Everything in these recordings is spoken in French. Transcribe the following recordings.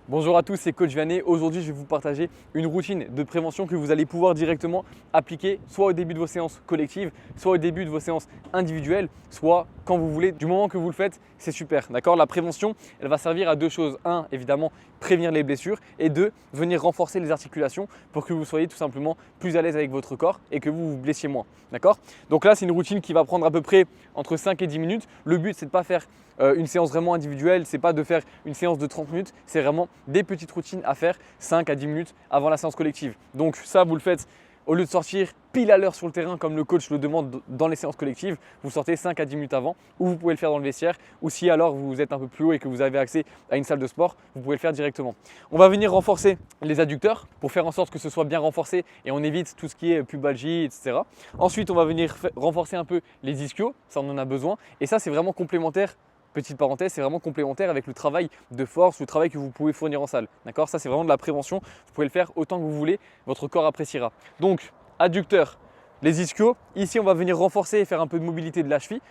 Bonjour à tous, c'est Coach Vianney. Aujourd'hui, je vais vous partager une routine de prévention que vous allez pouvoir directement appliquer soit au début de vos séances collectives, soit au début de vos séances individuelles, soit quand vous voulez. Du moment que vous le faites, c'est super. D'accord? La prévention, elle va servir à deux choses. Un, évidemment, prévenir les blessures et deux, venir renforcer les articulations pour que vous soyez tout simplement plus à l'aise avec votre corps et que vous vous blessiez moins. D'accord? Donc là, c'est une routine qui va prendre à peu près entre 5 et 10 minutes. Le but, c'est de ne pas faire une séance vraiment individuelle, c'est pas de faire une séance de 30 minutes, c'est vraiment des petites routines à faire 5 à 10 minutes avant la séance collective. Donc ça, vous le faites au lieu de sortir pile à l'heure sur le terrain comme le coach le demande dans les séances collectives, vous sortez 5 à 10 minutes avant ou vous pouvez le faire dans le vestiaire ou si alors vous êtes un peu plus haut et que vous avez accès à une salle de sport, vous pouvez le faire directement. On va venir renforcer les adducteurs pour faire en sorte que ce soit bien renforcé et on évite tout ce qui est pubalgie, etc. Ensuite, on va venir renforcer un peu les ischios, ça on en a besoin et ça c'est vraiment complémentaire. Petite parenthèse, c'est vraiment complémentaire avec le travail de force, le travail que vous pouvez fournir en salle. D'accord? Ça, c'est vraiment de la prévention. Vous pouvez le faire autant que vous voulez. Votre corps appréciera. Donc, adducteurs, les ischios. Ici, on va venir renforcer et faire un peu de mobilité de la cheville.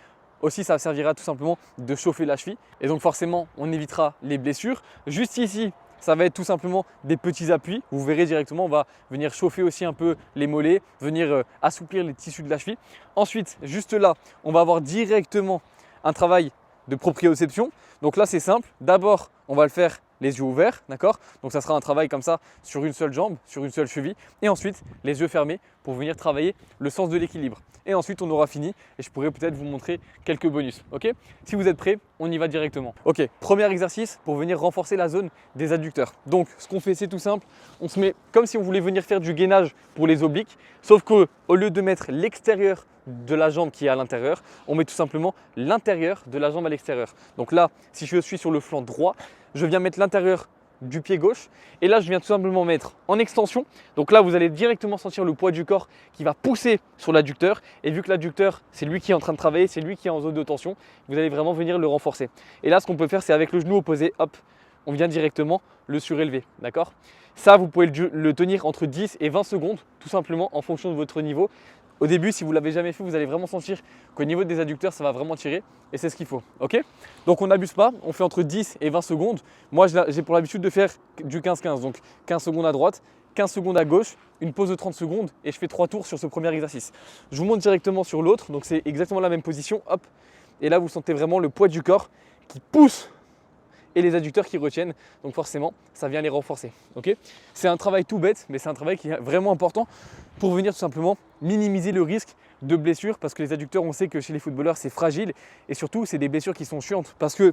Aussi, ça servira tout simplement de chauffer la cheville. Et donc, forcément, on évitera les blessures. Juste ici, ça va être tout simplement des petits appuis. Vous verrez directement, on va venir chauffer aussi un peu les mollets, venir assouplir les tissus de la cheville. Ensuite, juste là, on va avoir directement un travail de proprioception. Donc là, c'est simple. D'abord, on va le faire les yeux ouverts, d'accord? Donc ça sera un travail comme ça sur une seule jambe, sur une seule cheville. Et ensuite, les yeux fermés pour venir travailler le sens de l'équilibre. Et ensuite, on aura fini et je pourrai peut-être vous montrer quelques bonus. Ok? Si vous êtes prêts, on y va directement. Ok, premier exercice pour venir renforcer la zone des adducteurs. Donc, ce qu'on fait, c'est tout simple. On se met comme si on voulait venir faire du gainage pour les obliques, sauf qu'au lieu de mettre l'extérieur de la jambe qui est à l'intérieur, on met tout simplement l'intérieur de la jambe à l'extérieur. Donc là, si je suis sur le flanc droit, je viens mettre l'intérieur du pied gauche et là je viens tout simplement mettre en extension. Donc là vous allez directement sentir le poids du corps qui va pousser sur l'adducteur et vu que l'adducteur c'est lui qui est en train de travailler, c'est lui qui est en zone de tension, vous allez vraiment venir le renforcer. Et là ce qu'on peut faire c'est avec le genou opposé, hop, on vient directement le surélever, d'accord? Ça vous pouvez le tenir entre 10 et 20 secondes tout simplement en fonction de votre niveau. Au début, si vous ne l'avez jamais fait, vous allez vraiment sentir qu'au niveau des adducteurs, ça va vraiment tirer et c'est ce qu'il faut. Ok? Donc on n'abuse pas, on fait entre 10 et 20 secondes. Moi, j'ai pour l'habitude de faire du 15-15, donc 15 secondes à droite, 15 secondes à gauche, une pause de 30 secondes et je fais 3 tours sur ce premier exercice. Je vous monte directement sur l'autre, donc c'est exactement la même position, hop. Et là, vous sentez vraiment le poids du corps qui pousse et les adducteurs qui retiennent, donc forcément ça vient les renforcer. Okay, c'est un travail tout bête mais c'est un travail qui est vraiment important pour venir tout simplement minimiser le risque de blessure parce que les adducteurs on sait que chez les footballeurs c'est fragile et surtout c'est des blessures qui sont chiantes parce que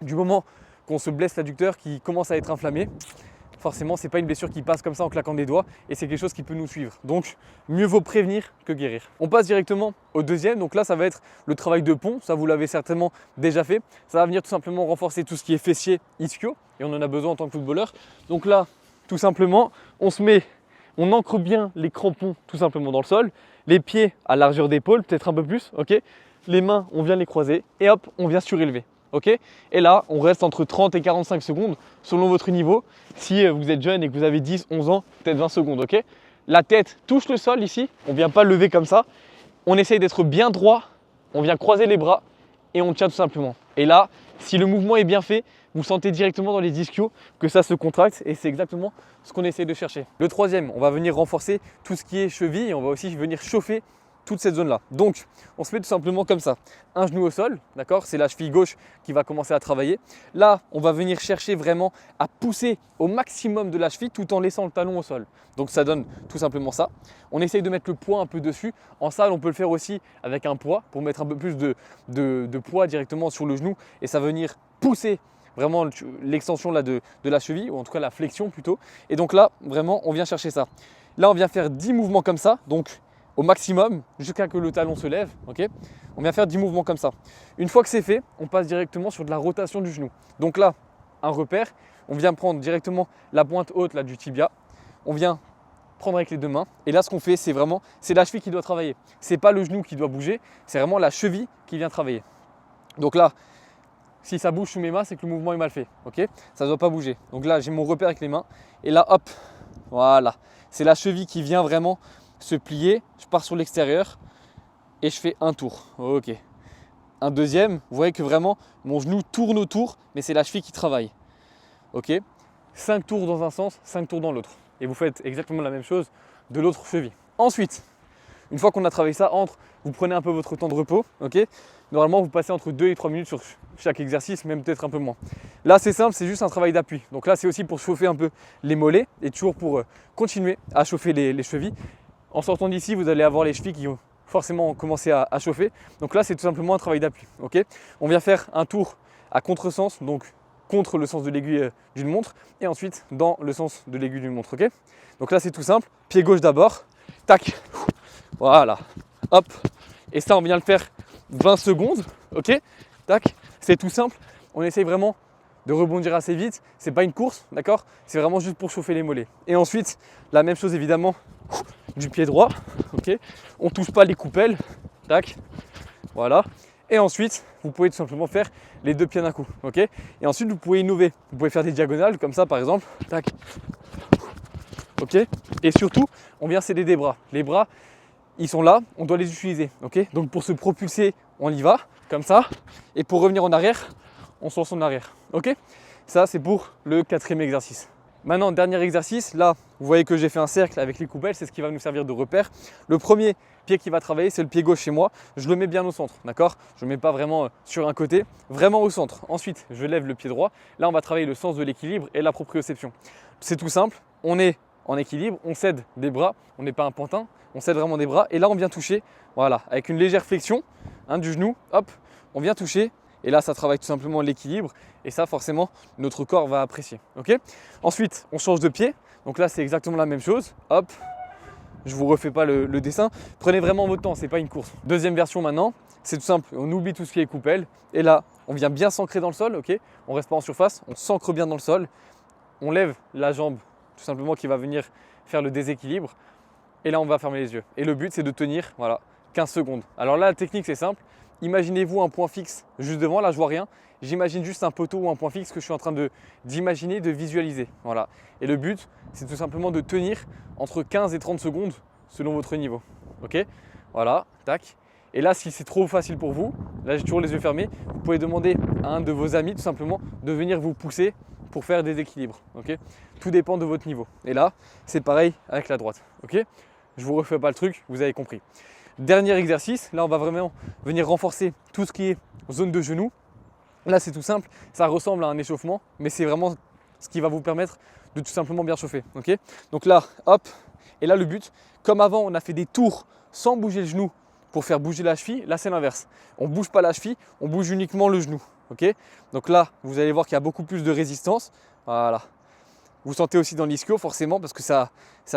du moment qu'on se blesse l'adducteur qui commence à être inflammé, forcément, ce n'est pas une blessure qui passe comme ça en claquant des doigts et c'est quelque chose qui peut nous suivre. Donc, mieux vaut prévenir que guérir. On passe directement au deuxième. Donc là, ça va être le travail de pont. Ça, vous l'avez certainement déjà fait. Ça va venir tout simplement renforcer tout ce qui est fessier, ischio et on en a besoin en tant que footballeur. Donc là, tout simplement, on ancre bien les crampons tout simplement dans le sol. Les pieds à largeur d'épaule, peut-être un peu plus. Ok. Les mains, on vient les croiser et hop, on vient surélever. Okay, et là, on reste entre 30 et 45 secondes selon votre niveau. Si vous êtes jeune et que vous avez 10, 11 ans, peut-être 20 secondes. Okay, la tête touche le sol ici. On ne vient pas lever comme ça. On essaye d'être bien droit. On vient croiser les bras et on tient tout simplement. Et là, si le mouvement est bien fait, vous sentez directement dans les ischios que ça se contracte et c'est exactement ce qu'on essaye de chercher. Le troisième, on va venir renforcer tout ce qui est cheville et on va aussi venir chauffer toute cette zone là. Donc on se met tout simplement comme ça, un genou au sol, d'accord, c'est la cheville gauche qui va commencer à travailler. Là on va venir chercher vraiment à pousser au maximum de la cheville tout en laissant le talon au sol. Donc ça donne tout simplement ça. On essaye de mettre le poids un peu dessus. En salle on peut le faire aussi avec un poids pour mettre un peu plus de poids directement sur le genou et ça va venir pousser vraiment l'extension là de la cheville ou en tout cas la flexion plutôt. Et donc là vraiment on vient chercher ça. Là on vient faire 10 mouvements comme ça, donc au maximum jusqu'à que le talon se lève. Okay, on vient faire 10 mouvements comme ça. Une fois que c'est fait, on passe directement sur de la rotation du genou. Donc là, un repère, on vient prendre directement la pointe haute là, du tibia. On vient prendre avec les deux mains. Et là, ce qu'on fait, c'est la cheville qui doit travailler. Ce n'est pas le genou qui doit bouger, c'est vraiment la cheville qui vient travailler. Donc là, si ça bouge sous mes mains, c'est que le mouvement est mal fait. Okay, ça ne doit pas bouger. Donc là, j'ai mon repère avec les mains. Et là, hop, voilà. C'est la cheville qui vient vraiment se plier, je pars sur l'extérieur et je fais un tour. Ok. Un deuxième, vous voyez que vraiment mon genou tourne autour, mais c'est la cheville qui travaille. Ok. 5 tours dans un sens, 5 tours dans l'autre. Et vous faites exactement la même chose de l'autre cheville. Ensuite, une fois qu'on a travaillé ça, vous prenez un peu votre temps de repos, ok? Normalement, vous passez entre 2 et 3 minutes sur chaque exercice, même peut-être un peu moins. Là, c'est simple, c'est juste un travail d'appui. Donc là, c'est aussi pour chauffer un peu les mollets et toujours pour continuer à chauffer les chevilles. En sortant d'ici, vous allez avoir les chevilles qui vont forcément commencer à chauffer. Donc là, c'est tout simplement un travail d'appui, ok? On vient faire un tour à contresens, donc contre le sens de l'aiguille d'une montre, et ensuite dans le sens de l'aiguille d'une montre, ok? Donc là, c'est tout simple. Pied gauche d'abord, tac, voilà, hop. Et ça, on vient le faire 20 secondes, ok? Tac, c'est tout simple. On essaye vraiment de rebondir assez vite. C'est pas une course, d'accord? C'est vraiment juste pour chauffer les mollets. Et ensuite, la même chose évidemment du pied droit, ok? On touche pas les coupelles, tac, voilà. Et ensuite, vous pouvez tout simplement faire les deux pieds d'un coup, ok? Et ensuite, vous pouvez innover. Vous pouvez faire des diagonales comme ça, par exemple, tac, ok? Et surtout, on vient s'aider des bras. Les bras, ils sont là, on doit les utiliser, ok? Donc pour se propulser, on y va, comme ça. Et pour revenir en arrière, on se lance en arrière, ok? Ça, c'est pour le 4e exercice. Maintenant, dernier exercice, là, vous voyez que j'ai fait un cercle avec les coupelles, c'est ce qui va nous servir de repère. Le premier pied qui va travailler, c'est le pied gauche chez moi. Je le mets bien au centre, d'accord? Je ne le mets pas vraiment sur un côté, vraiment au centre. Ensuite, je lève le pied droit. Là, on va travailler le sens de l'équilibre et la proprioception. C'est tout simple, on est en équilibre, on cède des bras, on n'est pas un pantin, on cède vraiment des bras. Et là, on vient toucher, voilà, avec une légère flexion du genou, hop, on vient toucher. Et là, ça travaille tout simplement l'équilibre. Et ça, forcément, notre corps va apprécier. Ok? Ensuite, on change de pied. Donc là, c'est exactement la même chose. Hop, je ne vous refais pas le dessin. Prenez vraiment votre temps, ce n'est pas une course. Deuxième version maintenant, c'est tout simple. On oublie tout ce qui est coupelle. Et là, on vient bien s'ancrer dans le sol. Ok? On ne reste pas en surface, on s'ancre bien dans le sol. On lève la jambe, tout simplement, qui va venir faire le déséquilibre. Et là, on va fermer les yeux. Et le but, c'est de tenir, voilà, 15 secondes. Alors là, la technique, c'est simple. Imaginez-vous un point fixe juste devant, là je vois rien. J'imagine juste un poteau ou un point fixe que je suis en train d'imaginer, de visualiser. Voilà. Et le but, c'est tout simplement de tenir entre 15 et 30 secondes selon votre niveau. Ok? Voilà, tac. Et là, si c'est trop facile pour vous, là j'ai toujours les yeux fermés, vous pouvez demander à un de vos amis tout simplement de venir vous pousser pour faire des équilibres. Ok? Tout dépend de votre niveau. Et là, c'est pareil avec la droite. Ok? Je ne vous refais pas le truc, vous avez compris. Dernier exercice, là on va vraiment venir renforcer tout ce qui est zone de genou. Là c'est tout simple, ça ressemble à un échauffement, mais c'est vraiment ce qui va vous permettre de tout simplement bien chauffer. Okay? Donc là, hop, et là le but, comme avant on a fait des tours sans bouger le genou pour faire bouger la cheville, là c'est l'inverse. On ne bouge pas la cheville, on bouge uniquement le genou. Okay? Donc là, vous allez voir qu'il y a beaucoup plus de résistance. Voilà. Vous sentez aussi dans l'ischio forcément parce que ça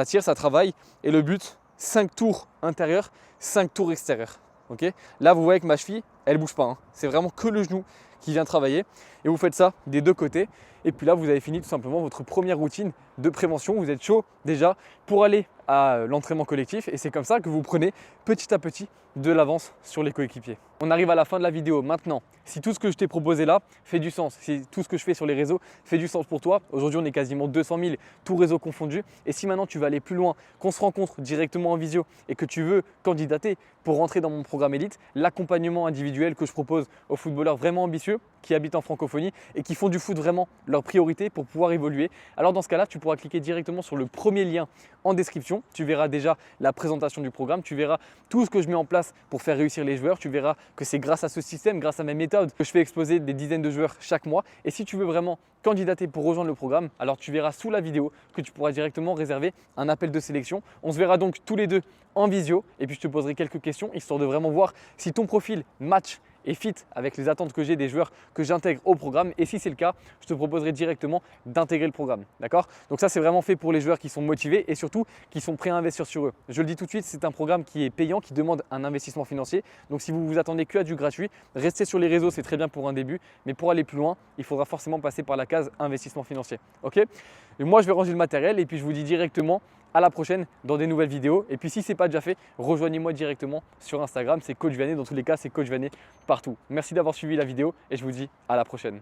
tire, ça travaille. Et le but, 5 tours intérieurs, 5 tours extérieurs. Okay? Là, vous voyez que ma cheville, elle ne bouge pas. Hein. C'est vraiment que le genou qui vient travailler. Et vous faites ça des deux côtés. Et puis là, vous avez fini tout simplement votre première routine de prévention. Vous êtes chaud déjà pour aller à l'entraînement collectif. Et c'est comme ça que vous prenez petit à petit de l'avance sur les coéquipiers. On arrive à la fin de la vidéo. Maintenant, si tout ce que je t'ai proposé là fait du sens, si tout ce que je fais sur les réseaux fait du sens pour toi, aujourd'hui on est quasiment 200 000, tous réseaux confondus. Et si maintenant tu veux aller plus loin, qu'on se rencontre directement en visio et que tu veux candidater pour rentrer dans mon programme élite, l'accompagnement individuel que je propose aux footballeurs vraiment ambitieux qui habitent en francophonie et qui font du foot vraiment leur priorité pour pouvoir évoluer, alors dans ce cas-là, tu pourras cliquer directement sur le premier lien en description. Tu verras déjà la présentation du programme, tu verras tout ce que je mets en place pour faire réussir les joueurs, tu verras que c'est grâce à ce système, grâce à mes méthodes que je fais exploser des dizaines de joueurs chaque mois. Et si tu veux vraiment candidater pour rejoindre le programme, alors tu verras sous la vidéo que tu pourras directement réserver un appel de sélection. On se verra donc tous les deux en visio et puis je te poserai quelques questions histoire de vraiment voir si ton profil match et fit avec les attentes que j'ai des joueurs que j'intègre au programme. Et si c'est le cas, je te proposerai directement d'intégrer le programme. D'accord? Donc ça, c'est vraiment fait pour les joueurs qui sont motivés et surtout qui sont prêts à investir sur eux. Je le dis tout de suite, c'est un programme qui est payant, qui demande un investissement financier. Donc si vous vous attendez que à du gratuit, restez sur les réseaux, c'est très bien pour un début. Mais pour aller plus loin, il faudra forcément passer par la case investissement financier. Ok? Et moi, je vais ranger le matériel et puis je vous dis directement à la prochaine dans des nouvelles vidéos. Et puis si ce n'est pas déjà fait, rejoignez-moi directement sur Instagram. C'est Coach Vianney. Dans tous les cas, c'est Coach Vianney partout. Merci d'avoir suivi la vidéo et je vous dis à la prochaine.